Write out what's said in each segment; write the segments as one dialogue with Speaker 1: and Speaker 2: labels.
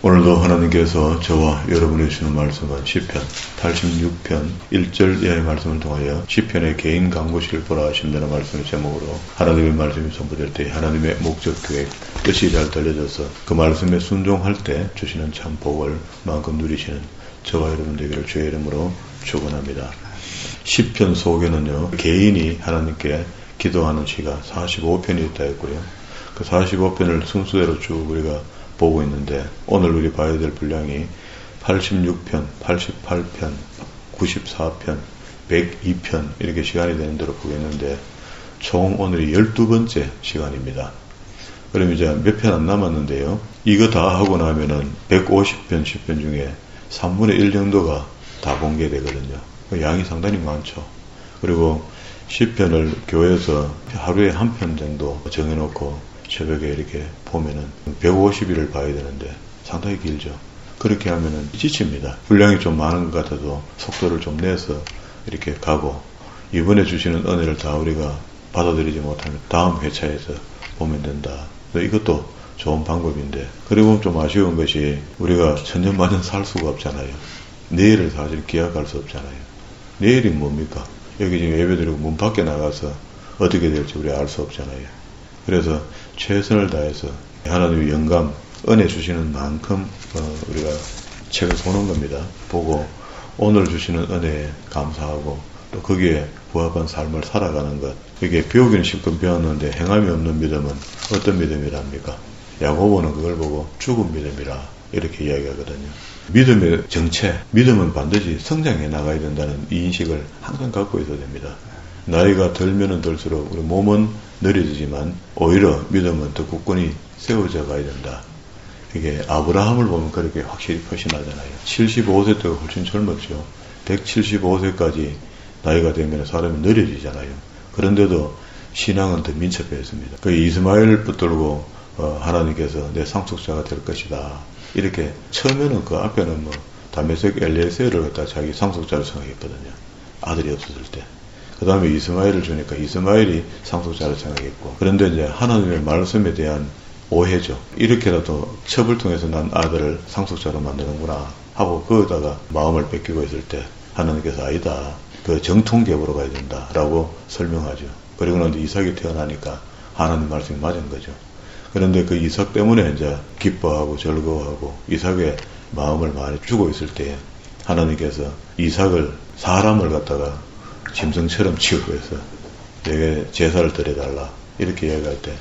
Speaker 1: 오늘도 하나님께서 저와 여러분에게 주시는 말씀은 시편 86편 1절 이하의 말씀을 통하여 시편의 개인 강구실을 보라 하신다는 말씀의 제목으로 하나님의 말씀이 선포될 때 하나님의 목적 계획 뜻이 잘 들려져서 그 말씀에 순종할 때 주시는 참 복을 마음껏 누리시는 저와 여러분 되기를 주의 이름으로 축원합니다. 시편 속에는요 개인이 하나님께 기도하는 시가 45편이 있다 했고요. 그 45편을 순서대로 쭉 우리가 보고 있는데 오늘 우리 봐야 될 분량이 86편, 88편, 94편, 102편 이렇게 시간이 되는 대로 보겠는데 총 오늘이 12번째 시간입니다. 그럼 이제 몇 편 안 남았는데요. 이거 다 하고 나면은 150편, 10편 중에 3분의 1 정도가 다 공개되거든요. 양이 상당히 많죠. 그리고 10편을 교회에서 하루에 한 편 정도 정해놓고 새벽에 이렇게 보면은 150일을 봐야 되는데 상당히 길죠. 그렇게 하면은 지칩니다. 분량이 좀 많은 것 같아도 속도를 좀 내서 이렇게 가고 이번에 주시는 은혜를 다 우리가 받아들이지 못하면 다음 회차에서 보면 된다. 이것도 좋은 방법인데 그리고 좀 아쉬운 것이 우리가 천년만년 살 수가 없잖아요. 내일을 사실 기약할 수 없잖아요. 내일이 뭡니까? 여기 지금 예배드리고 문 밖에 나가서 어떻게 될지 우리 알 수 없잖아요. 그래서 최선을 다해서 하나님의 영감, 은혜 주시는 만큼 우리가 책을 보는 겁니다. 보고 오늘 주시는 은혜에 감사하고 또 거기에 부합한 삶을 살아가는 것. 이게 배우기는 실컷 배웠는데 행함이 없는 믿음은 어떤 믿음이랍니까? 야고보는 그걸 보고 죽은 믿음이라 이렇게 이야기하거든요. 믿음의 정체, 믿음은 반드시 성장해 나가야 된다는 이 인식을 항상 갖고 있어야 됩니다. 나이가 들면은 들수록 우리 몸은 느려지지만 오히려 믿음은 더 굳건히 세워져 가야 된다. 이게 아브라함을 보면 그렇게 확실히 표시나잖아요. 75세 때가 훨씬 젊었죠. 175세까지 나이가 되면 사람이 느려지잖아요. 그런데도 신앙은 더 민첩했습니다. 그 이스마엘을 붙들고 하나님께서 내 상속자가 될 것이다. 이렇게 처음에는 그 앞에는 다메섹 엘리에셀을 갖다 자기 상속자로 생각했거든요. 아들이 없었을 때. 그 다음에 이스마엘을 주니까 이스마엘이 상속자를 생각했고 그런데 이제 하나님의 말씀에 대한 오해죠. 이렇게라도 첩을 통해서 난 아들을 상속자로 만드는구나 하고 거기다가 마음을 뺏기고 있을 때 하나님께서 아니다. 그 정통계보로 가야 된다라고 설명하죠. 그리고 나서 이삭이 태어나니까 하나님 말씀이 맞은 거죠. 그런데 그 이삭 때문에 이제 기뻐하고 즐거워하고 이삭의 마음을 많이 주고 있을 때 하나님께서 이삭을 사람을 갖다가 짐승처럼 취급해서 내게 제사를 드려달라 이렇게 이야기할 때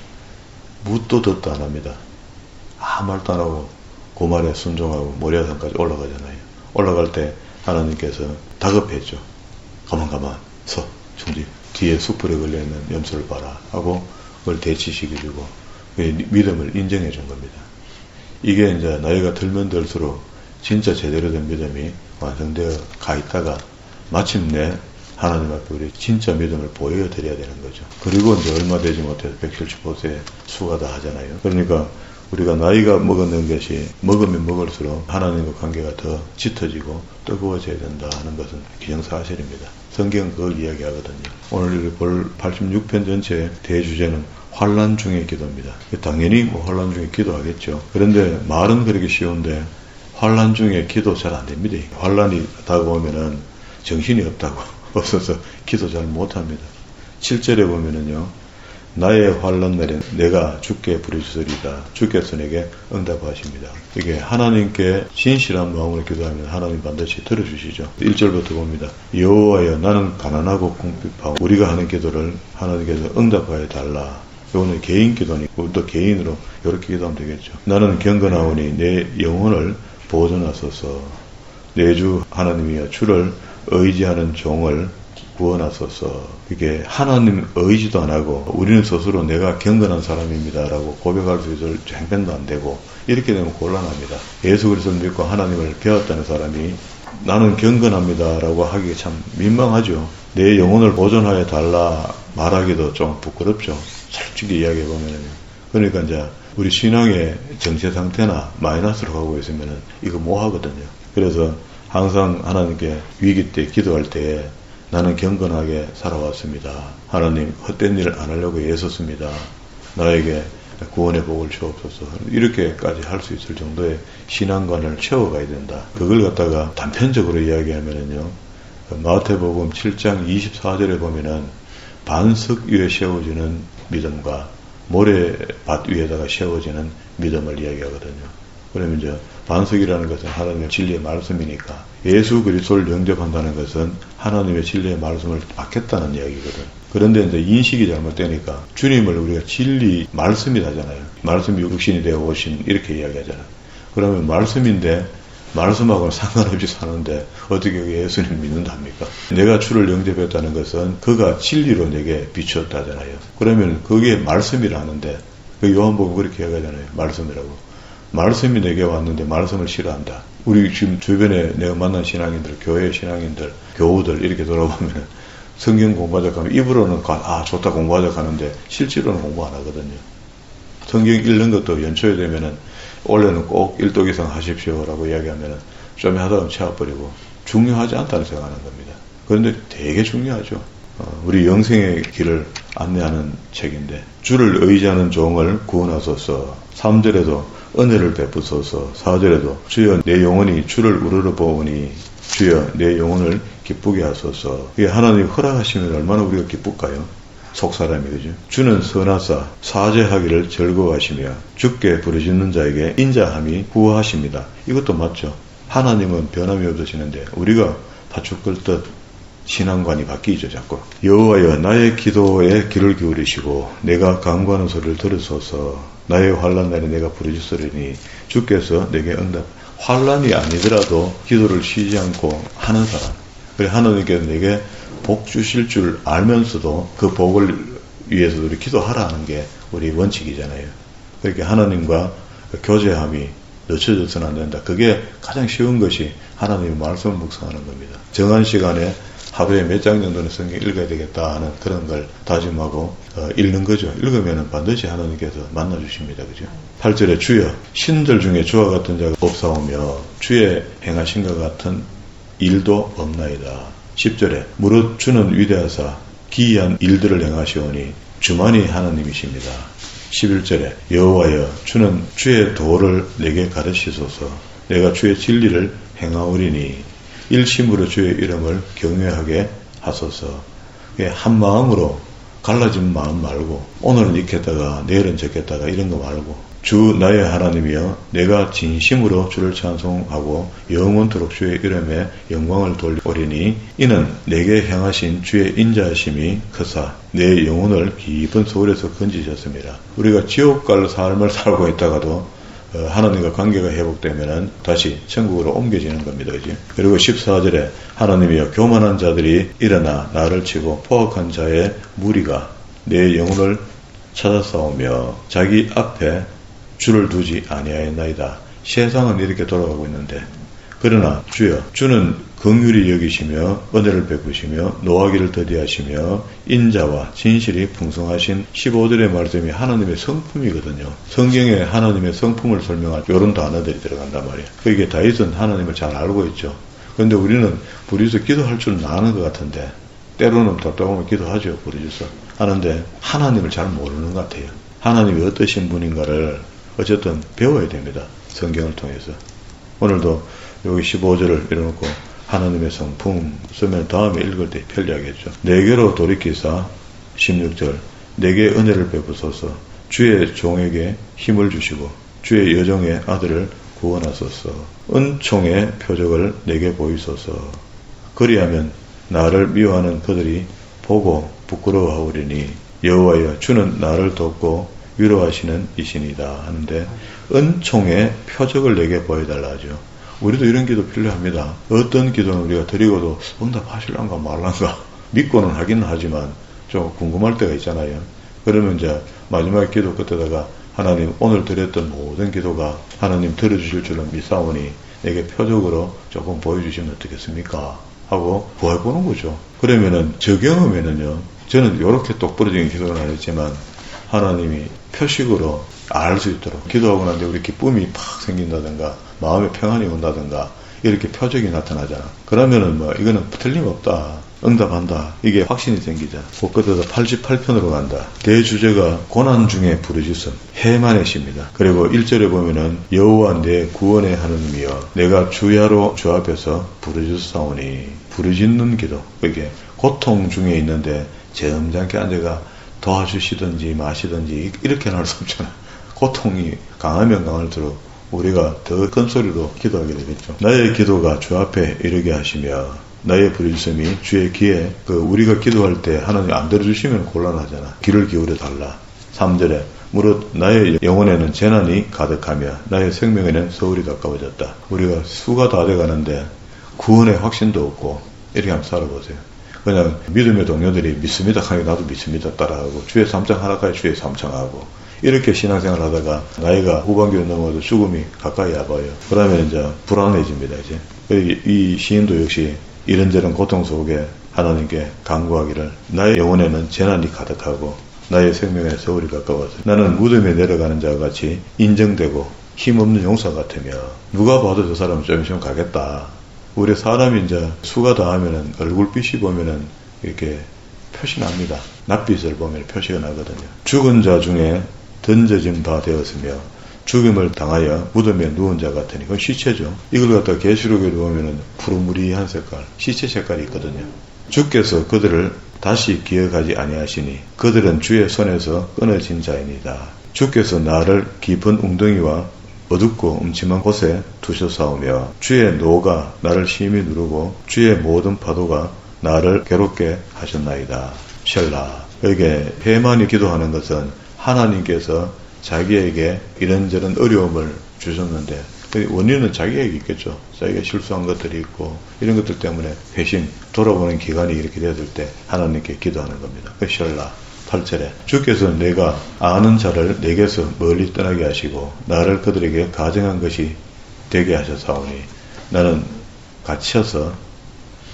Speaker 1: 묻도 듣도 안 합니다. 아무 말도 안 하고 그 말에 순종하고 모리아산까지 올라가잖아요. 올라갈 때 하나님께서 다급했죠. 가만 서 중지 뒤에 숯불에 걸려있는 염소를 봐라 하고 그걸 대치시켜주고 믿음을 인정해 준 겁니다. 이게 이제 나이가 들면 들수록 진짜 제대로 된 믿음이 완성되어 가 있다가 마침내 하나님 앞에 우리 진짜 믿음을 보여드려야 되는 거죠. 그리고 이제 얼마 되지 못해서 175세 수가다 하잖아요. 그러니까 우리가 나이가 먹는 것이 먹으면 먹을수록 하나님과 관계가 더 짙어지고 뜨거워져야 된다 하는 것은 기정사실입니다. 성경은 그걸 이야기하거든요. 오늘 볼 86편 전체의 대주제는 환난 중의 기도입니다. 당연히 환난 중에 기도하겠죠. 그런데 말은 그렇게 쉬운데 환난 중에 기도 잘 안 됩니다. 환난이 다가오면은 정신이 없어서 기도 잘 못합니다. 7절에 보면은요. 나의 환난 날에 내가 주께 부르짖으리다. 주께서 내게 응답하십니다. 이게 하나님께 진실한 마음으로 기도하면 하나님 반드시 들어주시죠. 1절부터 봅니다. 여호와여 나는 가난하고 궁핍하고 우리가 하는 기도를 하나님께서 응답하여 달라. 이거는 개인 기도니까 또 개인으로 이렇게 기도하면 되겠죠. 나는 경건하오니 내 영혼을 보존하소서. 내 주 하나님이여 주를 의지하는 종을 구원하소서. 이게 하나님 의지도 안 하고 우리는 스스로 내가 경건한 사람입니다라고 고백할 수 있을 행편도 안 되고 이렇게 되면 곤란합니다. 예수 그리스도를 믿고 하나님을 배웠다는 사람이 나는 경건합니다라고 하기가 참 민망하죠. 내 영혼을 보존하여 달라 말하기도 좀 부끄럽죠. 솔직히 이야기해 보면은. 그러니까 이제 우리 신앙의 정체 상태나 마이너스로 가고 있으면은 이거 뭐 하거든요. 그래서 항상 하나님께 위기 때 기도할 때 나는 경건하게 살아왔습니다. 하나님 헛된 일을 안 하려고 애썼습니다. 나에게 구원의 복을 주옵소서. 이렇게까지 할 수 있을 정도의 신앙관을 채워가야 된다. 그걸 갖다가 단편적으로 이야기하면은요, 마태복음 7장 24절에 보면은 반석 위에 세워지는 믿음과 모래밭 위에다가 세워지는 믿음을 이야기하거든요. 그러면 이제 반석이라는 것은 하나님의 진리의 말씀이니까 예수 그리스도를 영접한다는 것은 하나님의 진리의 말씀을 받겠다는 이야기거든. 그런데 이제 인식이 잘못되니까 주님을 우리가 진리 말씀이라잖아요. 말씀이 육신이 되어 오신 이렇게 이야기하잖아요. 그러면 말씀인데 말씀하고는 상관없이 사는데 어떻게 예수님 믿는다 합니까? 내가 주를 영접했다는 것은 그가 진리로 내게 비추었다잖아요. 그러면 그게 말씀이라는데 그 요한복음 그렇게 이야기하잖아요. 말씀이라고. 말씀이 내게 왔는데 말씀을 싫어한다. 우리 지금 주변에 내가 만난 신앙인들, 교회 신앙인들, 교우들 이렇게 돌아보면 성경 공부하자 하면 입으로는 좋다 공부하자 하는데 실제로는 공부 안 하거든요. 성경 읽는 것도 연초에 되면은 원래는 꼭 1독 이상 하십시오라고 이야기하면은 좀 하다가 채워버리고 중요하지 않다는 생각하는 겁니다. 그런데 되게 중요하죠. 우리 영생의 길을 안내하는 책인데 주를 의지하는 종을 구원하소서. 3절에도 은혜를 베푸소서. 4절에도 주여 내 영혼이 주를 우러러 보오니 주여 내 영혼을 기쁘게 하소서. 이게 하나님 허락하시면 얼마나 우리가 기쁠까요? 속사람이 그죠? 주는 선하사 사죄하기를 즐거워하시며 주께 부르짖는 자에게 인자함이 구하십니다. 이것도 맞죠. 하나님은 변함이 없으시는데 우리가 파죽 끓듯 신앙관이 바뀌죠. 자꾸. 여호와여 나의 기도에 귀를 기울이시고 내가 간구하는 소리를 들으소서. 나의 환난 날에 내가 부르짖으리니 주께서 내게 응답. 환난이 아니더라도 기도를 쉬지 않고 하는 사람. 그래 하나님께서 내게 복 주실 줄 알면서도 그 복을 위해서 우리 기도하라는 게 우리 원칙이잖아요. 그렇게 하나님과 교제함이 늦춰져서는 안 된다. 그게 가장 쉬운 것이 하나님의 말씀을 묵상하는 겁니다. 정한 시간에 하루에 몇 장 정도는 성경 읽어야 되겠다 하는 그런 걸 다짐하고 읽는 거죠. 읽으면 반드시 하나님께서 만나주십니다. 그죠? 8절에 주여 신들 중에 주와 같은 자가 없사오며 주의 행하신 것 같은 일도 없나이다. 10절에 무릇 주는 위대하사 기이한 일들을 행하시오니 주만이 하나님이십니다. 11절에 여호와여 주는 주의 도를 내게 가르치소서. 내가 주의 진리를 행하오리니 일심으로 주의 이름을 경외하게 하소서. 한 마음으로 갈라진 마음 말고 오늘은 읽겠다가 내일은 적겠다가 이런 거 말고 주 나의 하나님이여 내가 진심으로 주를 찬송하고 영원토록 주의 이름에 영광을 돌리오리니 이는 내게 행하신 주의 인자하심이 크사 내 영혼을 깊은 소울에서 건지셨습니다. 우리가 지옥 갈 삶을 살고 있다가도 하나님과 관계가 회복되면 다시 천국으로 옮겨지는 겁니다. 그지? 그리고 14절에 하나님이여 교만한 자들이 일어나 나를 치고 포악한 자의 무리가 내 영혼을 찾아싸우며 자기 앞에 주를 두지 아니하였나이다. 세상은 이렇게 돌아가고 있는데 그러나 주여 주는 긍휼히 여기시며 은혜를 베푸시며 노하기를 더디하시며 인자와 진실이 풍성하신 15절의 말씀이 하나님의 성품이거든요. 성경에 하나님의 성품을 설명할 이런 단어들이 들어간단 말이에요. 그게 다윗은 하나님을 잘 알고 있죠. 그런데 우리는 부르짖어 기도할 줄 아는 것 같은데 때로는 답답하면 기도하죠. 부르짖어 하는데 하나님을 잘 모르는 것 같아요. 하나님이 어떠신 분인가를 어쨌든 배워야 됩니다. 성경을 통해서. 오늘도 여기 15절을 이뤄놓고 하나님의 성품 쓰면 다음에 읽을 때 편리하겠죠. 내게로 돌이키사 16절 내게 은혜를 베푸소서. 주의 종에게 힘을 주시고 주의 여종의 아들을 구원하소서. 은총의 표적을 내게 보이소서. 그리하면 나를 미워하는 그들이 보고 부끄러워하오리니 여호와여 주는 나를 돕고 위로하시는 이신이다 하는데 은총의 표적을 내게 보여달라 하죠. 우리도 이런 기도 필요합니다. 어떤 기도는 우리가 드리고도 응답하실란가 말란가 믿고는 하긴 하지만 좀 궁금할 때가 있잖아요. 그러면 이제 마지막 기도 끝에다가 하나님 오늘 드렸던 모든 기도가 하나님 들어주실 줄은 믿사오니 내게 표적으로 조금 보여주시면 어떻겠습니까? 하고 구해보는 거죠. 그러면은 저 경험에는요, 저는 이렇게 똑부러진 기도는 안 했지만 하나님이 표식으로 알 수 있도록 기도하고 나는데 우리 기쁨이 팍 생긴다든가 마음의 평안이 온다든가 이렇게 표적이 나타나잖아. 그러면은 뭐 이거는 틀림없다. 응답한다. 이게 확신이 생기자. 그것보다 88편으로 간다. 대주제가 고난 중에 부르짖음, 해만의 시입니다. 그리고 1절에 보면은 여호와 내 구원의 하느님이여 내가 주야로 주 앞에서 부르짖사오니, 부르짖는 기도. 이게 고통 중에 있는데 점잖게 앉아가 도와주시든지 마시든지 이렇게는 할 수 없잖아. 고통이 강하면 강할수록 우리가 더 큰 소리로 기도하게 되겠죠. 나의 기도가 주 앞에 이르게 하시며 나의 부르짖음이 주의 귀에, 우리가 기도할 때 하나님 안 들어주시면 곤란하잖아. 귀를 기울여 달라. 3절에 무릇 나의 영혼에는 재난이 가득하며 나의 생명에는 서울이 가까워졌다. 우리가 수가 다 돼가는데 구원의 확신도 없고 이렇게 한번 살아보세요. 그냥 믿음의 동료들이 믿습니다 하니 나도 믿습니다 따라하고, 주의 삼창 하나까지 주의 삼창하고, 이렇게 신앙생활 하다가 나이가 후반기로 넘어도 죽음이 가까이 와봐요. 그러면 이제 불안해집니다. 이제 이 시인도 역시 이런저런 고통 속에 하나님께 간구하기를, 나의 영혼에는 재난이 가득하고 나의 생명에 서울이 가까워서 나는 무덤에 내려가는 자와 같이 인정되고 힘없는 용사 같으며, 누가 봐도 저 사람은 좀 있으면 가겠다. 우리 사람이 이제 수가 다하면은 얼굴빛이 보면은 이렇게 표시납니다. 낯빛을 보면 표시가 나거든요. 죽은 자 중에 던져진 바 되었으며 죽임을 당하여 무덤에 누운 자 같으니, 그건 시체죠. 이걸 갖다가 계시록에 보면은 푸르무리한 색깔, 시체 색깔이 있거든요. 주께서 그들을 다시 기억하지 아니하시니 그들은 주의 손에서 끊어진 자이니다. 주께서 나를 깊은 웅덩이와 어둡고 음침한 곳에 두셔싸우며 주의 노가 나를 심히 누르고 주의 모든 파도가 나를 괴롭게 하셨나이다. 셀라. 여기에 해만이 기도하는 것은 하나님께서 자기에게 이런저런 어려움을 주셨는데, 원인은 자기에게 있겠죠. 자기가 실수한 것들이 있고 이런 것들 때문에 회심, 돌아보는 기간이 이렇게 됐을 때 하나님께 기도하는 겁니다. 셀라. 8절에 주께서 내가 아는 자를 내게서 멀리 떠나게 하시고 나를 그들에게 가정한 것이 되게 하셨사오니 나는 갇혀서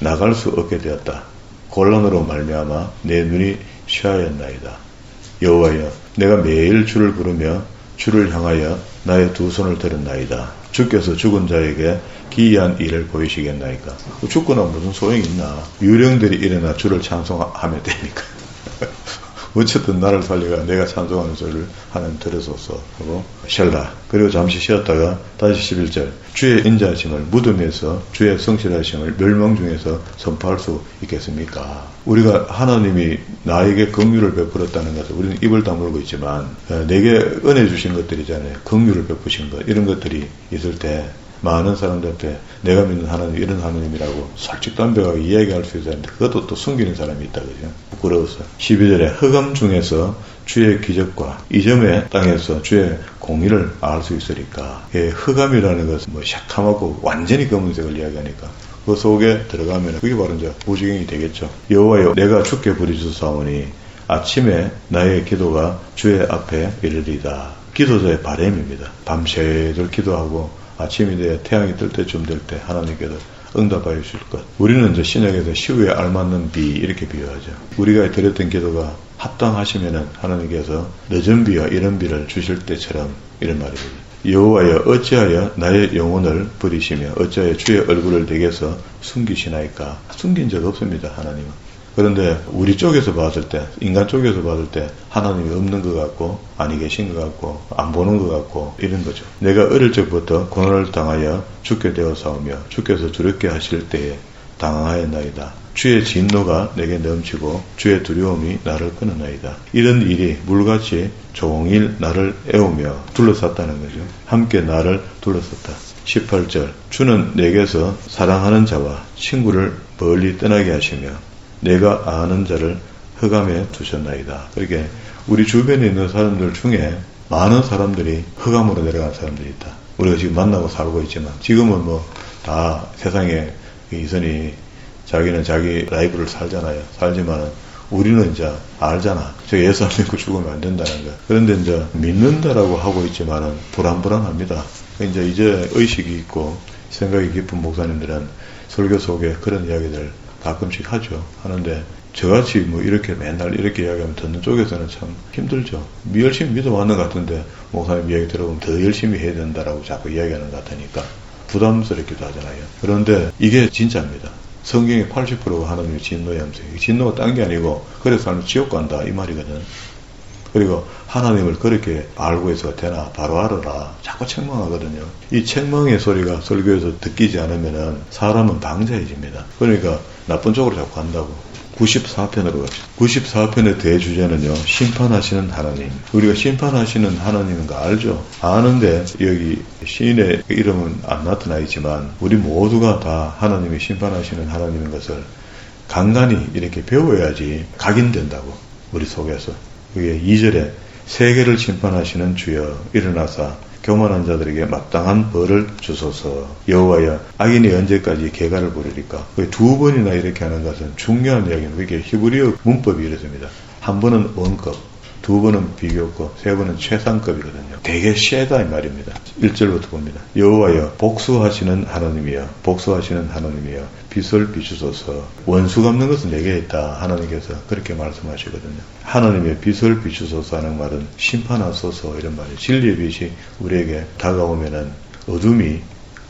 Speaker 1: 나갈 수 없게 되었다. 곤란으로 말미암아 내 눈이 쉬하였나이다. 여호와여 내가 매일 주를 부르며 주를 향하여 나의 두 손을 들었나이다. 주께서 죽은 자에게 기이한 일을 보이시겠나이까. 죽거나 무슨 소용이 있나. 유령들이 일어나 주를 찬송하면 됩니까? 어쨌든 나를 살리가 내가 찬송하는 소리를 하나님 들으소서 하고 셀라. 그리고 잠시 쉬었다가 다시 11절 주의 인자하심을 무덤에서 주의 성실하심을 멸망 중에서 선포할 수 있겠습니까? 우리가 하나님이 나에게 긍휼을 베풀었다는 것을 우리는 입을 다물고 있지만, 내게 은혜 주신 것들이잖아요. 긍휼을 베푸신 것, 이런 것들이 있을 때 많은 사람들한테 내가 믿는 하나님 이런 하나님이라고 솔직담백하게 이야기할 수 있었는데 그것도 또 숨기는 사람이 있다. 그죠? 부끄러워서. 12절에 흑암 중에서 주의 기적과 이점의 땅에서 주의 공의를 알 수 있으리까. 흑암이라는 것은 샤캄하고 완전히 검은색을 이야기하니까 그 속에 들어가면 그게 바로 이제 무지경이 되겠죠. 여호와여 내가 주께 부르짖사오니 아침에 나의 기도가 주의 앞에 이르리다. 기도자의 바람입니다. 밤새도록 기도하고 아침이 되어 태양이 뜰 때쯤 될 때 하나님께서 응답하여 주실 것. 우리는 이제 신약에서 시우에 알맞는 비 이렇게 비유하죠. 우리가 드렸던 기도가 합당하시면은 하나님께서 늦은 비와 이른 비를 주실 때처럼 이런 말입니다. 여호와여 어찌하여 나의 영혼을 버리시며 어찌하여 주의 얼굴을 내게서 숨기시나이까. 숨긴 적 없습니다. 하나님은. 그런데 우리 쪽에서 봤을 때, 인간 쪽에서 봤을 때 하나님이 없는 것 같고 아니 계신 것 같고 안 보는 것 같고 이런 거죠. 내가 어릴 적부터 고난을 당하여 죽게 되어 싸우며 주께서 두렵게 하실 때에 당황하였나이다. 주의 진노가 내게 넘치고 주의 두려움이 나를 끊어나이다. 이런 일이 물같이 종일 나를 애우며 둘러쌌다는 거죠. 함께 나를 둘러쌌다. 18절 주는 내게서 사랑하는 자와 친구를 멀리 떠나게 하시며 내가 아는 자를 흑암에 두셨나이다. 그렇게 우리 주변에 있는 사람들 중에 많은 사람들이 흑암으로 내려간 사람들이 있다. 우리가 지금 만나고 살고 있지만 지금은 다 세상에 이선이 자기는 자기 라이프를 살잖아요. 살지만 우리는 이제 알잖아. 저 예수 안 믿고 죽으면 안 된다는 거. 그런데 이제 믿는다라고 하고 있지만은 불안합니다. 이제 의식이 있고 생각이 깊은 목사님들은 설교 속에 그런 이야기들 가끔씩 하는데 저같이 이렇게 맨날 이렇게 이야기하면 듣는 쪽에서는 참 힘들죠. 열심히 믿어왔는 것 같은데 목사님 이야기 들어보면 더 열심히 해야 된다라고 자꾸 이야기하는 것 같으니까 부담스럽기도 하잖아요. 그런데 이게 진짜입니다. 성경의 80%가 하나님의 진노의 함성이에요. 진노가 딴 게 아니고 그래서 하나님 지옥 간다 이 말이거든. 그리고 하나님을 그렇게 알고 해서 되나 바로 알아라 자꾸 책망하거든요. 이 책망의 소리가 설교에서 듣기지 않으면은 사람은 방자해집니다. 그러니까 나쁜 쪽으로 자꾸 간다고. 94편으로 갑시다. 94편의 대주제는요, 심판하시는 하나님. 우리가 심판하시는 하나님인 거 알죠? 아는데 여기 시인의 이름은 안 나타나 있지만 우리 모두가 다 하나님이 심판하시는 하나님인 것을 간간히 이렇게 배워야지 각인된다고. 우리 속에서. 그게 2절에 세계를 심판하시는 주여 일어나사 교만한 자들에게 마땅한 벌을 주소서. 여호와여 악인이 언제까지 계가를 부리리까. 두 번이나 이렇게 하는 것은 중요한 이야기입니다. 그게 히브리어 문법이 이렇습니다. 한 번은 원급, 두 번은 비교급, 세 번은 최상급이거든요. 되게 쉐다 이 말입니다. 1절부터 봅니다. 여호와여 복수하시는 하나님이여 복수하시는 하나님이여 빚을 비추소서. 원수 갚는 것은 내게 있다. 하나님께서 그렇게 말씀하시거든요. 하나님의 빚을 비추소서 하는 말은 심판하소서 이런 말이에요. 진리의 빛이 우리에게 다가오면은 어둠이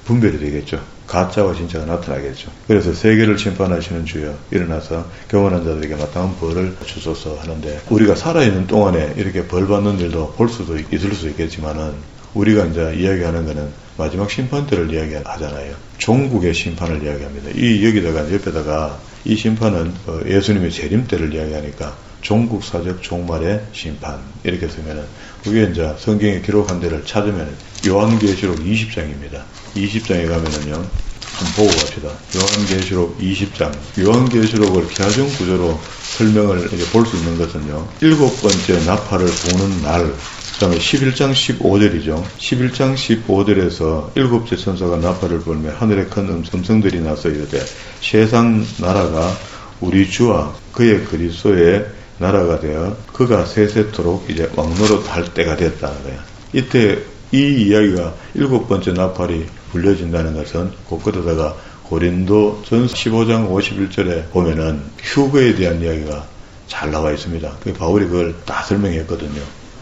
Speaker 1: 분별이 되겠죠. 가짜와 진짜가 나타나겠죠. 그래서 세계를 심판하시는 주여 일어나서 교만한 자들에게 마땅한 벌을 주소서 하는데 우리가 살아있는 동안에 이렇게 벌 받는 일도 볼 수도 있을 수 있겠지만은 우리가 이제 이야기하는 거는 마지막 심판 때를 이야기하잖아요. 종국의 심판을 이야기합니다. 이 여기다가 옆에다가 이 심판은 예수님의 재림 때를 이야기하니까 종국사적 종말의 심판 이렇게 쓰면은 그게 이제 성경에 기록한 데를 찾으면 요한계시록 20장입니다. 20장에 가면은요, 한번 보고 갑시다. 요한계시록 20장. 요한계시록을 기하중 구조로 설명을 볼 수 있는 것은요, 7번째 나팔을 부는 날, 그 다음에 11장 15절이죠. 11장 15절에서 7째 천사가 나팔을 불며 하늘에 큰 음성들이 나서 이르되 세상 나라가 우리 주와 그의 그리스도의 나라가 되어 그가 세세토록 이제 왕노릇 할 때가 됐다는 거야. 이때 이 이야기가 7번째 나팔이 불려진다는 것은 그것에다가 고린도 전서 15장 51절에 보면은 휴거에 대한 이야기가 잘 나와 있습니다. 바울이 그걸 다 설명했거든요.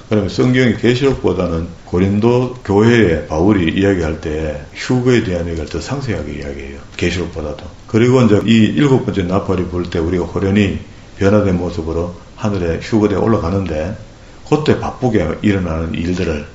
Speaker 1: 그러면 성경의 계시록보다는 고린도 교회에 바울이 이야기할 때 휴거에 대한 얘기를 더 상세하게 이야기해요. 계시록보다도. 그리고 이제 이 7번째 나팔이 불 때 우리가 호련히 변화된 모습으로 하늘에 휴거대에 올라가는데 그때 바쁘게 일어나는 일들을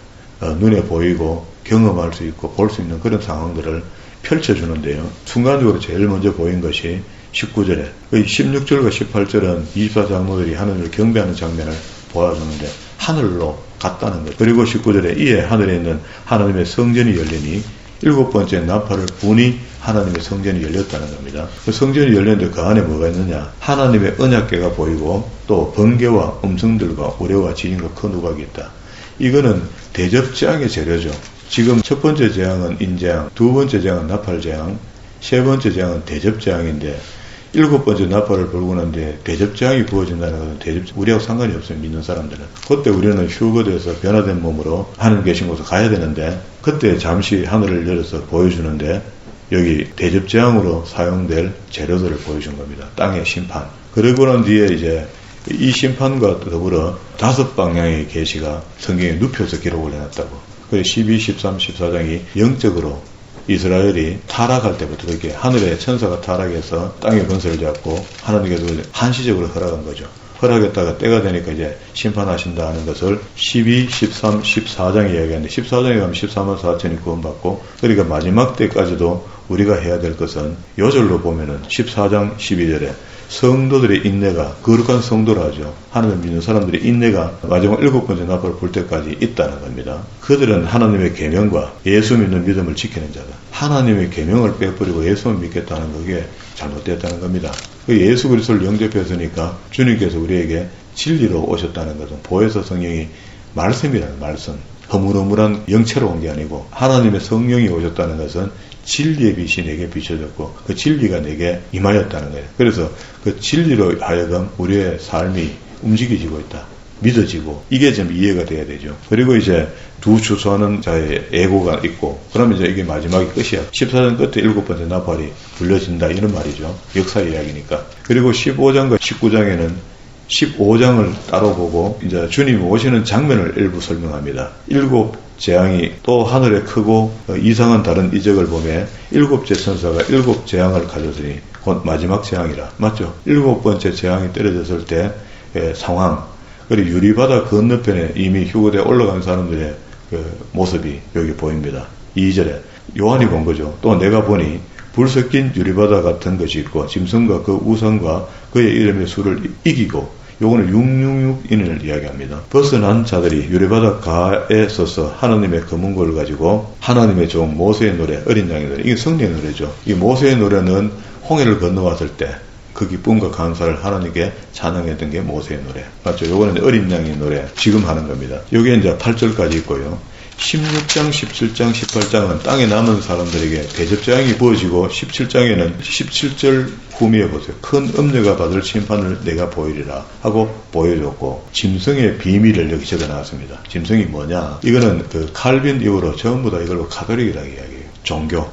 Speaker 1: 눈에 보이고 경험할 수 있고 볼 수 있는 그런 상황들을 펼쳐주는데요. 순간적으로 제일 먼저 보인 것이 19절에 16절과 18절은 24장로들이 하늘을 경배하는 장면을 보여주는데 하늘로 갔다는 것. 그리고 19절에 이에 하늘에 있는 하나님의 성전이 열리니 7번째 나팔을 부니 하나님의 성전이 열렸다는 겁니다. 그 성전이 열렸는데 그 안에 뭐가 있느냐? 하나님의 언약궤가 보이고 또 번개와 음성들과 우레와 지진과 큰 우박이 있다. 이거는 대접재앙의 재료죠. 지금 첫 번째 재앙은 인재앙, 두 번째 재앙은 나팔재앙, 세 번째 재앙은 대접재앙인데 7번째 나팔을 불고 난 뒤에 대접재앙이 부어진다는 것은 우리하고 상관이 없어요. 믿는 사람들은. 그때 우리는 휴거돼서 변화된 몸으로 하늘 계신 곳에 가야 되는데 그때 잠시 하늘을 열어서 보여주는데 여기 대접재앙으로 사용될 재료들을 보여준 겁니다. 땅의 심판. 그러고 난 뒤에 이제 이 심판과 더불어 5방향의 계시가 성경에 눕혀서 기록을 해놨다고. 그래서 12, 13, 14장이 영적으로 이스라엘이 타락할 때부터 그렇게 하늘에 천사가 타락해서 땅의 건설을 잡고 하나님께서 한시적으로 허락한 거죠. 허락했다가 때가 되니까 이제 심판하신다 하는 것을 12, 13, 14장에 이야기하는데 14장에 가면 14만 4천이 구원받고 그러니까 마지막 때까지도 우리가 해야 될 것은 요절로 보면은 14장 12절에 성도들의 인내가 거룩한 성도라죠. 하나님을 믿는 사람들의 인내가 마지막 7번째 나팔을 불 때까지 있다는 겁니다. 그들은 하나님의 계명과 예수 믿는 믿음을 지키는 자다. 하나님의 계명을 빼버리고 예수만 믿겠다는 그게 잘못됐다는 겁니다. 예수 그리스도를 영접했으니까 주님께서 우리에게 진리로 오셨다는 것은 보혜사 성령이 말씀이라는 말씀. 허물허물한 영체로 온 게 아니고 하나님의 성령이 오셨다는 것은 진리의 빛이 내게 비춰졌고 그 진리가 내게 임하였다는 거예요. 그래서 그 진리로 하여금 우리의 삶이 움직여지고 있다. 믿어지고 이게 좀 이해가 돼야 되죠. 그리고 이제 두 추수하는 자의 예고가 있고 그러면 이제 이게 마지막이 끝이야. 14장 끝에 7번째 나팔이 불려진다 이런 말이죠. 역사 이야기니까. 그리고 15장과 19장에는 15장을 따로 보고 이제 주님이 오시는 장면을 일부 설명합니다. 7 재앙이 또 하늘에 크고 이상한 다른 이적을 보며 7째 천사가 7 재앙을 가졌으니 곧 마지막 재앙이라. 맞죠? 7번째 재앙이 떨어졌을 때 상황, 그리고 유리바다 건너편에 이미 휴거되어 올라간 사람들의 그 모습이 여기 보입니다. 2절에 요한이 본 거죠. 또 내가 보니 불 섞인 유리바다 같은 것이 있고 짐승과 그 우상과 그의 이름의 수를 이기고, 요거는 666인을 이야기합니다. 벗어난 자들이 유리바다 가에 서서 하나님의 검은고를 가지고 하나님의 종 모세의 노래, 어린 양의 노래, 이게 성령의 노래죠. 이 모세의 노래는 홍해를 건너왔을 때 그 기쁨과 감사를 하나님께 찬양했던 게 모세의 노래. 맞죠? 요거는 어린 양의 노래 지금 하는 겁니다. 여기에 이제 8절까지 있고요. 16장, 17장, 18장은 땅에 남은 사람들에게 대접재앙이 부어지고, 17장에는 17절 후미에 보세요. 큰 음녀가 받을 심판을 내가 보이리라 하고 보여줬고, 짐승의 비밀을 여기 적어 나왔습니다. 짐승이 뭐냐? 이거는 그 칼빈 이후로 전부 다 이걸로 가톨릭이라고 이야기해요. 종교,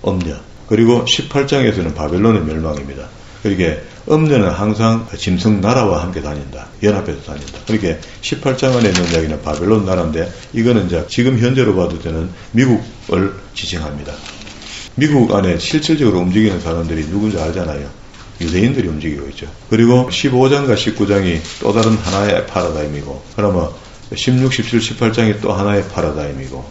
Speaker 1: 음녀. 그리고 18장에서는 바벨론의 멸망입니다. 그러니까 음녀는 항상 짐승 나라와 함께 다닌다. 연합해서 다닌다. 그렇게 18장 안에 있는 이야기는 바벨론 나라인데, 이거는 이제 지금 현재로 봐도 되는 미국을 지칭합니다. 미국 안에 실질적으로 움직이는 사람들이 누군지 알잖아요. 유대인들이 움직이고 있죠. 그리고 15장과 19장이 또 다른 하나의 파라다임이고, 그러면 16, 17, 18장이 또 하나의 파라다임이고,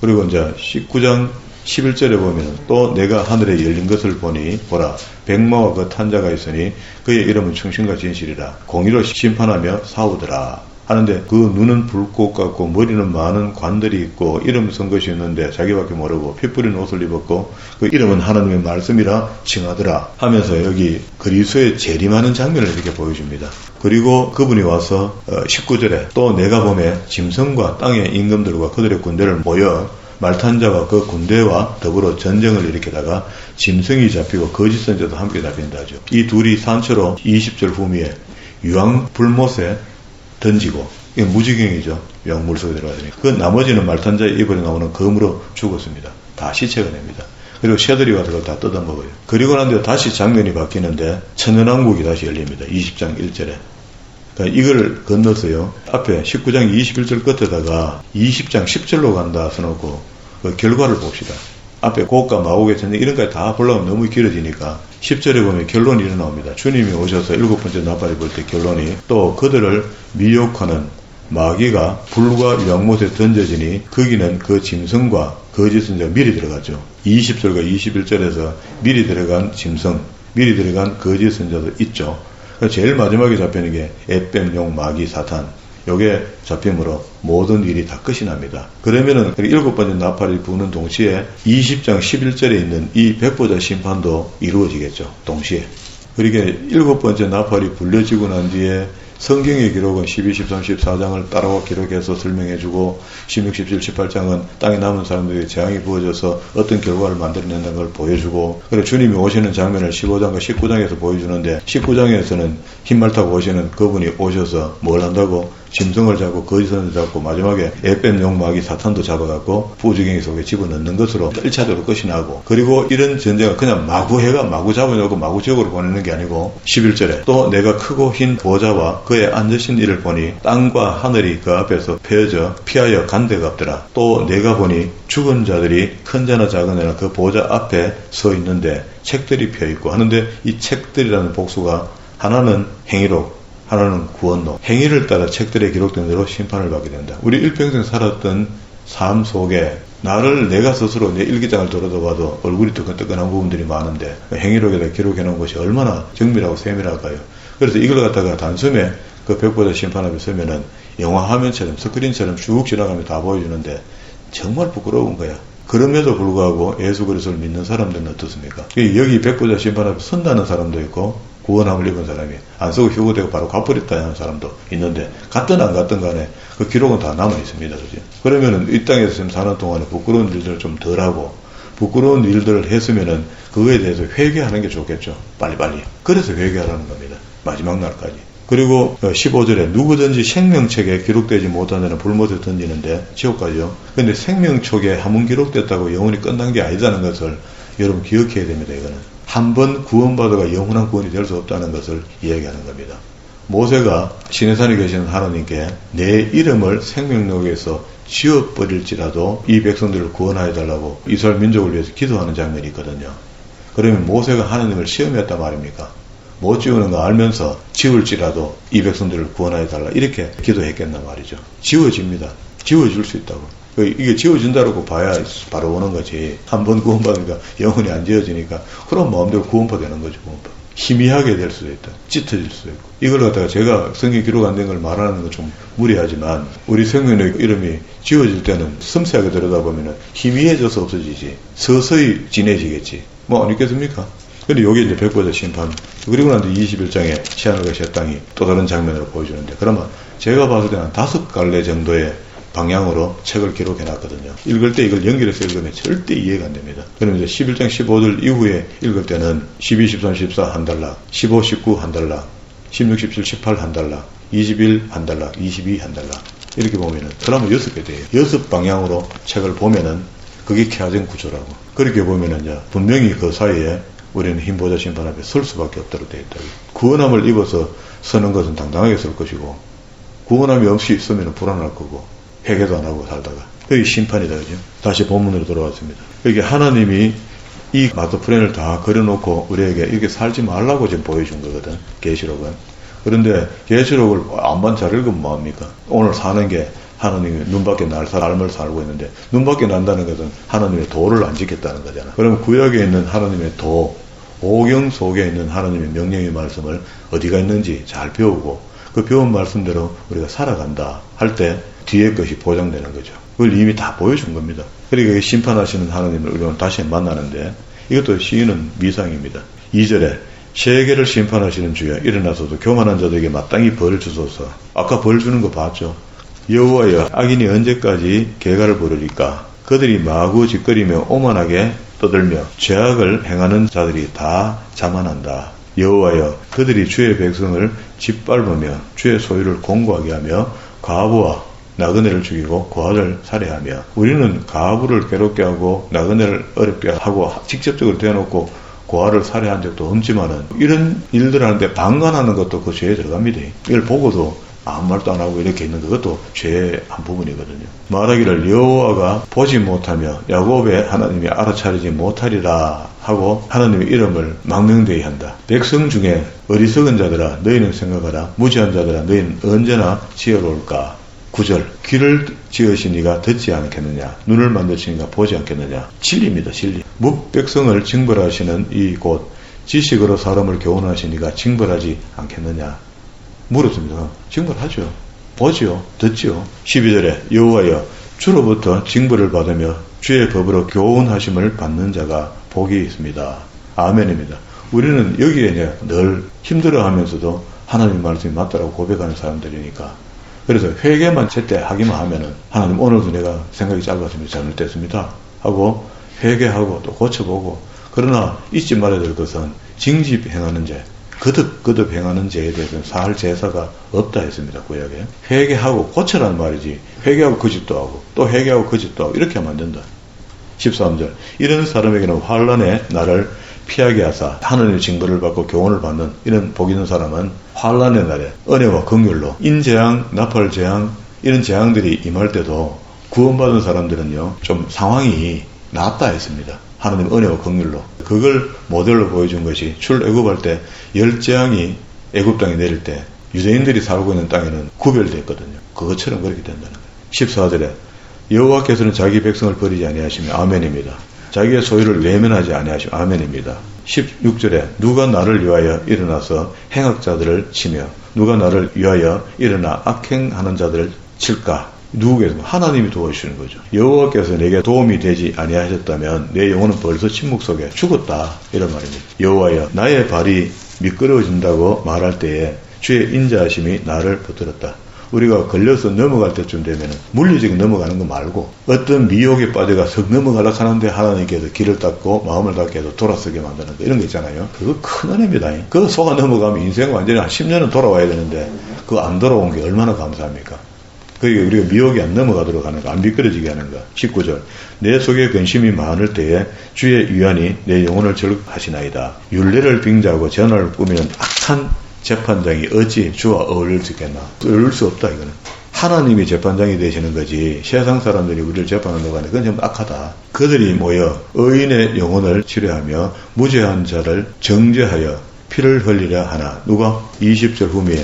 Speaker 1: 그리고 이제 19장 11절에 보면 또 내가 하늘에 열린 것을 보니 보라 백마와 그 탄자가 있으니 그의 이름은 충신과 진실이라 공의로 심판하며 싸우더라 하는데, 그 눈은 불꽃 같고 머리는 많은 관들이 있고 이름 쓴 것이 있는데 자기밖에 모르고 피 뿌린 옷을 입었고 그 이름은 하나님의 말씀이라 칭하더라 하면서 여기 그리스도의 재림하는 장면을 이렇게 보여줍니다. 그리고 그분이 와서 19절에 또 내가 보매 짐승과 땅의 임금들과 그들의 군대를 모여 말탄자와 그 군대와 더불어 전쟁을 일으키다가 짐승이 잡히고 거짓 선자도 함께 잡힌다 하죠. 이 둘이 산처로 20절 후미에 유황 불못에 던지고, 이게 무지경이죠. 유황 물속에 들어가더니 그 나머지는 말탄자의 입으로 나오는 검으로 죽었습니다. 다 시체가 됩니다. 그리고 새들이 와서 그걸 다 뜯어먹어요. 그리고 난 뒤에 다시 장면이 바뀌는데 천연왕국이 다시 열립니다. 20장 1절에. 그러니까 이걸 건너서요, 앞에 19장 21절 끝에다가 20장 10절로 간다 써놓고 그 결과를 봅시다. 앞에 곡과 마곡의 전쟁 이런 까지 다 보려면 너무 길어지니까 10절에 보면 결론이 일어나옵니다. 주님이 오셔서 7번째 나팔이 불 때 결론이, 또 그들을 미혹하는 마귀가 불과 유황못에 던져지니 거기는 그 짐승과 거짓 선자가 미리 들어갔죠. 20절과 21절에서 미리 들어간 짐승, 미리 들어간 거짓 선자도 있죠. 제일 마지막에 잡히는 게 에뱀, 용, 마귀, 사탄. 요게 잡힘으로 모든 일이 다 끝이 납니다. 그러면은 7번째 나팔이 부는 동시에 20장 11절에 있는 이 백보자 심판도 이루어지겠죠. 동시에. 그러니까 7번째 나팔이 불려지고 난 뒤에 성경의 기록은 12, 13, 14장을 따라와 기록해서 설명해주고 16, 17, 18장은 땅에 남은 사람들에게 재앙이 부어져서 어떤 결과를 만들어낸다는 걸 보여주고, 그리고 주님이 오시는 장면을 15장과 19장에서 보여주는데 19장에서는 흰말 타고 오시는 그분이 오셔서 뭘 한다고? 짐승을 잡고 거짓선을 잡고 마지막에 에뱀, 용, 마귀, 사탄도 잡아갖고 부지경이 속에 집어넣는 것으로 1차적으로 끝이 나고, 그리고 이런 전쟁을 그냥 마구해가 마구 잡아놓고 마구 지역으로 보내는 게 아니고 11절에 또 내가 크고 흰 보좌와 그의 앉으신 이를 보니 땅과 하늘이 그 앞에서 펴져 피하여 간 데가 없더라. 또 내가 보니 죽은 자들이 큰 자나 작은 자나 그 보좌 앞에 서 있는데 책들이 펴있고 하는데, 이 책들이라는 복수가 하나는 행위록, 하나는 구원록. 행위를 따라 책들에 기록된 대로 심판을 받게 된다. 우리 일평생 살았던 삶 속에 나를 내가 스스로 내 일기장을 돌아봐도 얼굴이 뜨끈뜨끈한 부분들이 많은데 행위록에다 기록해 놓은 것이 얼마나 정밀하고 세밀할까요? 그래서 이걸 갖다가 단숨에 그 백보자 심판 앞에 서면은 영화 화면처럼 스크린처럼 쭉 지나가면 다 보여주는데 정말 부끄러운 거야. 그럼에도 불구하고 예수 그리스도를 믿는 사람들은 어떻습니까? 여기 백보자 심판 앞에 선다는 사람도 있고 구원함을 입은 사람이 안 쓰고 휴거되고 바로 갚으렸다 하는 사람도 있는데, 갔든 안 갔든 간에 그 기록은 다 남아 있습니다. 그죠? 그러면은 이 땅에서 지금 사는 동안에 부끄러운 일들을 좀 덜 하고 부끄러운 일들을 했으면은 그거에 대해서 회개하는 게 좋겠죠. 빨리빨리. 그래서 회개하라는 겁니다. 마지막 날까지. 그리고 15절에 누구든지 생명책에 기록되지 못한 자는 불못에 던지는데 지옥까지요. 근데 생명책에 한번 기록됐다고 영원히 끝난 게 아니다는 것을 여러분 기억해야 됩니다. 이거는 한번 구원받아가 영원한 구원이 될 수 없다는 것을 이야기하는 겁니다. 모세가 시내산에 계시는 하나님께 내 이름을 생명록에서 지워버릴지라도 이 백성들을 구원하여 달라고 이스라엘 민족을 위해서 기도하는 장면이 있거든요. 그러면 모세가 하나님을 시험했단 말입니까? 못 지우는 거 알면서 지울지라도 이 백성들을 구원하여 달라 이렇게 기도했겠단 말이죠. 지워집니다. 지워줄 수 있다고. 이게 지워진다고 봐야 바로 오는 거지. 한번 구원받으니까 영원히 안 지워지니까 그럼 마음대로 구원파 되는 거죠. 구원파. 희미하게 될 수도 있다. 짙어질 수도 있고. 이걸 갖다가 제가 성경 기록 안 된 걸 말하는 건 좀 무리하지만 우리 성경의 이름이 지워질 때는 섬세하게 들여다보면 희미해져서 없어지지. 서서히 진해지겠지. 뭐 아니겠습니까? 근데 여기 이제 백보자 심판. 그리고 난 뒤 21장에 시안과 셋 땅이 또 다른 장면으로 보여주는데 그러면 제가 봤을 때는 5갈래 정도의 방향으로 책을 기록해 놨거든요. 읽을 때 이걸 연결해서 읽으면 절대 이해가 안 됩니다. 그러면 이제 11장 15절 이후에 읽을 때는 12, 13, 14 한 달락, 15, 19 한 달락, 16, 17, 18 한 달락, 21 한 달락, 22 한 달락. 이렇게 보면은 그러면 6개 돼요. 6방향으로 책을 보면은 그게 케아젠 구조라고. 그렇게 보면은 이제 분명히 그 사이에 우리는 흰보자 심판 앞에 설 수밖에 없도록 되어 있다. 구원함을 입어서 서는 것은 당당하게 설 것이고 구원함이 없이 있으면 불안할 거고 회개도 안 하고 살다가 여기 심판이다. 그죠? 다시 본문으로 돌아왔습니다. 여기 하나님이 이 마더프렌을 다 그려놓고 우리에게 이렇게 살지 말라고 지금 보여준 거거든. 계시록은. 그런데 계시록을 안만 잘 읽으면 뭐합니까? 오늘 사는 게 하나님이 눈밖에 날 삶을 살고 있는데 눈밖에 난다는 것은 하나님의 도를 안 지켰다는 거잖아. 그러면 구약에 있는 하나님의 도, 오경 속에 있는 하나님의 명령의 말씀을 어디가 있는지 잘 배우고 그 배운 말씀대로 우리가 살아간다 할 때 뒤에 것이 보장되는 거죠. 그걸 이미 다 보여준 겁니다. 그러니까 심판하시는 하나님을 우리는 다시 만나는데 이것도 시인은 미상입니다. 2절에 세계를 심판하시는 주여 일어나서도 교만한 자들에게 마땅히 벌을 주소서. 아까 벌 주는 거 봤죠. 여호와여 악인이 언제까지 개가를 부르리까. 그들이 마구 짓거리며 오만하게 떠들며 죄악을 행하는 자들이 다 자만한다. 여호와여 그들이 주의 백성을 짓밟으며 주의 소유를 공고하게 하며 과부와 나그네를 죽이고 고아를 살해하며. 우리는 과부를 괴롭게 하고 나그네를 어렵게 하고 직접적으로 대놓고 고아를 살해한 적도 없지만은 이런 일들 하는데 방관하는 것도 그 죄에 들어갑니다. 이걸 보고도 아무 말도 안 하고 이렇게 있는 그것도 죄의 한 부분이거든요. 말하기를 여호와가 보지 못하며 야곱의 하나님이 알아차리지 못하리라 하고 하나님의 이름을 망명되이 한다. 백성 중에 어리석은 자들아 너희는 생각하라. 무지한 자들아 너희는 언제나 지혜로울까. 9절 귀를 지으시니가 듣지 않겠느냐. 눈을 만드시니가 보지 않겠느냐. 진리입니다. 진리. 묵백성을 징벌하시는 이 곳 지식으로 사람을 교훈하시니가 징벌하지 않겠느냐. 물었습니다. 징벌하죠. 보지요. 듣지요. 12절에 여호와여 주로부터 징벌을 받으며 주의 법으로 교훈하심을 받는 자가 복이 있습니다. 아멘입니다. 우리는 여기에 이제 늘 힘들어하면서도 하나님 말씀이 맞다라고 고백하는 사람들이니까 그래서 회개만 제때 하기만 하면은 하나님 오늘도 내가 생각이 짧았습니다. 잘못됐습니다. 하고 회개하고 또 고쳐보고 그러나 잊지 말아야 될 것은 징집 행하는 죄 거듭 행하는 죄에 대해서는 사할 제사가 없다 했습니다. 구약에. 회개하고 고쳐라는 말이지 회개하고 거짓도 하고 또 회개하고 거짓도 하고 이렇게 하면 안 된다. 13절 이런 사람에게는 환난의 날을 피하게 하사 하나님의 징벌을 받고 교훈을 받는 이런 복 있는 사람은 환난의 날에 은혜와 긍휼로 인재앙, 나팔재앙 이런 재앙들이 임할 때도 구원받은 사람들은요 좀 상황이 낫다 했습니다. 하나님 은혜와 긍휼로 그걸 모델로 보여준 것이 출애굽할 때 열재앙이 애굽 땅에 내릴 때 유대인들이 살고 있는 땅에는 구별됐거든요. 그것처럼 그렇게 된다는 거예요. 14절에 여호와께서는 자기 백성을 버리지 아니하시며 아멘입니다. 자기의 소유를 외면하지 아니하시며 아멘입니다. 16절에 누가 나를 위하여 일어나서 행악자들을 치며 누가 나를 위하여 일어나 악행하는 자들을 칠까. 누구께서 하나님이 도와주시는 거죠. 여호와께서 내게 도움이 되지 아니하셨다면 내 영혼은 벌써 침묵 속에 죽었다 이런 말입니다. 여호와여 나의 발이 미끄러워진다고 말할 때에 주의 인자하심이 나를 붙들었다. 우리가 걸려서 넘어갈 때쯤 되면 물리적인 넘어가는 거 말고 어떤 미혹에 빠져가 석 넘어가려고 하는데 하나님께서 길을 닫고 마음을 닫게 해서 돌아서게 만드는 거 이런 거 있잖아요. 그거 큰 은혜입니다. 그거 속아 넘어가면 인생 완전히 한 10년은 돌아와야 되는데 그거 안 돌아온 게 얼마나 감사합니까? 그러니까 우리가 미혹이 안 넘어가도록 하는 거, 안 미끄러지게 하는 거. 19절 내 속에 근심이 많을 때에 주의 위안이 내 영혼을 절룩하시나이다. 율례를 빙자하고 전화를 꾸미는 악한 재판장이 어찌 주와 어울릴 수 있겠나. 어울릴 수 없다 이거는. 하나님이 재판장이 되시는 거지 세상 사람들이 우리를 재판한다고 하는데 그건 좀 악하다. 그들이 모여 의인의 영혼을 치료하며 무죄한 자를 정죄하여 피를 흘리려 하나. 누가? 20절 후미에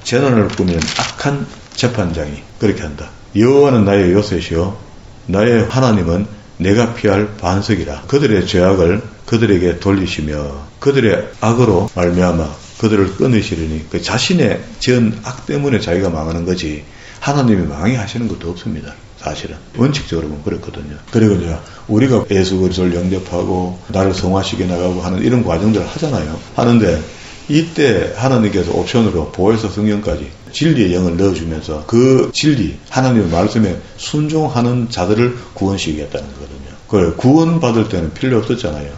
Speaker 1: 재난을 꾸미는 악한 재판장이 그렇게 한다. 여호와는 나의 요새시요 나의 하나님은 내가 피할 반석이라. 그들의 죄악을 그들에게 돌리시며 그들의 악으로 말미암아 그들을 끊으시려니 그 자신의 지은 악 때문에 자기가 망하는 거지 하나님이 망하게 하시는 것도 없습니다. 사실은 원칙적으로 보면 그렇거든요. 그리고 이제 우리가 예수 그리스도를 영접하고 나를 성화시켜 나가고 하는 이런 과정들을 하잖아요. 하는데 이때 하나님께서 옵션으로 보혜사 성경까지 진리의 영을 넣어주면서 그 진리 하나님의 말씀에 순종하는 자들을 구원시키겠다는 거거든요. 그걸 구원받을 때는 필요 없었잖아요.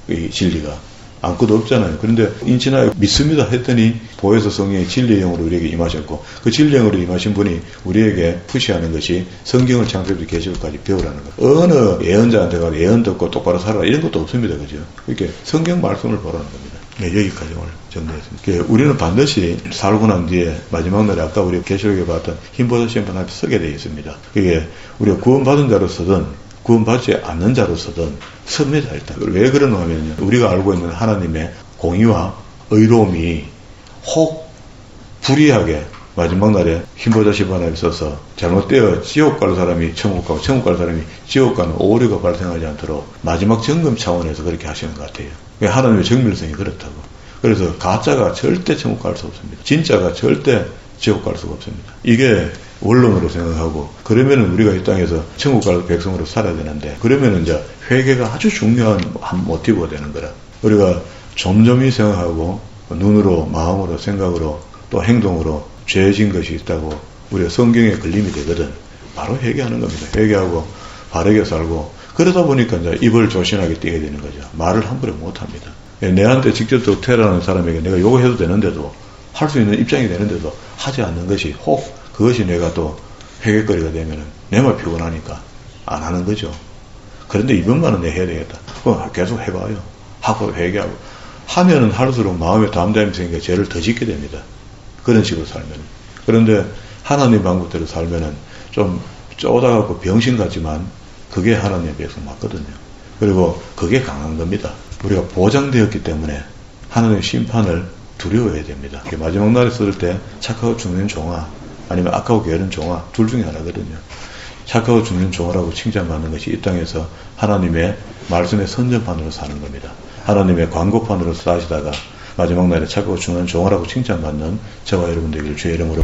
Speaker 1: 이 진리가 아무것도 없잖아요. 그런데 인치나요 믿습니다 했더니 보혜사 성령의 진리의 영으로 우리에게 임하셨고 그 진리의 영으로 임하신 분이 우리에게 푸시하는 것이 성경을 창세부터 계시록까지 배우라는 거예요. 어느 예언자한테 가서 예언 듣고 똑바로 살아라 이런 것도 없습니다. 그죠? 이렇게 성경 말씀을 보라는 겁니다. 네, 여기까지 오늘 정리했습니다. 우리는 반드시 살고 난 뒤에 마지막 날에 아까 우리 계시록에 봤던 흰보다 심판 앞에 서게 되어 있습니다. 이게 우리가 구원받은 자로서든 구원받지 않는 자로서든 섭니다. 일단 왜 그러냐 하면요, 우리가 알고 있는 하나님의 공의와 의로움이 혹 불의하게 마지막 날에 흰보다 심판 앞에 서서 잘못되어 지옥 갈 사람이 천국 가고 천국 갈 사람이 지옥 가는 오류가 발생하지 않도록 마지막 점검 차원에서 그렇게 하시는 것 같아요. 하나님의 정밀성이 그렇다고. 그래서 가짜가 절대 천국 갈 수 없습니다. 진짜가 절대 지옥 갈 수가 없습니다. 이게 원론으로 생각하고 그러면은 우리가 이 땅에서 천국 갈 백성으로 살아야 되는데 그러면은 이제 회개가 아주 중요한 한 모티브가 되는 거라. 우리가 점점이 생각하고 눈으로 마음으로 생각으로 또 행동으로 죄진 것이 있다고 우리가 성경에 걸림이 되거든. 바로 회개하는 겁니다. 회개하고 바르게 살고 그러다 보니까 이제 입을 조신하게 띄게 되는 거죠. 말을 함부로 못 합니다. 내한테 직접 독태라는 사람에게 내가 요구해도 되는데도 할 수 있는 입장이 되는데도 하지 않는 것이 혹 그것이 내가 또 회개거리가 되면은 내 말 피곤하니까 안 하는 거죠. 그런데 이번만은 내 해야 되겠다. 그럼 계속 해봐요. 하고 회개하고 하면은 할수록 마음에 담담이 생기니까 죄를 더 짓게 됩니다. 그런 식으로 살면. 그런데 하나님 방법대로 살면은 좀 쪼다갖고 병신 같지만 그게 하나님의 백성 맞거든요. 그리고 그게 강한 겁니다. 우리가 보장되었기 때문에 하나님의 심판을 두려워해야 됩니다. 마지막 날에 쓸 때 착하고 죽는 종아 아니면 악하고 게으른 종아 둘 중에 하나거든요. 착하고 죽는 종아라고 칭찬받는 것이 이 땅에서 하나님의 말씀의 선전판으로 사는 겁니다. 하나님의 광고판으로 사시다가 마지막 날에 착하고 죽는 종아라고 칭찬받는 저와 여러분 되기를 주의 이름으로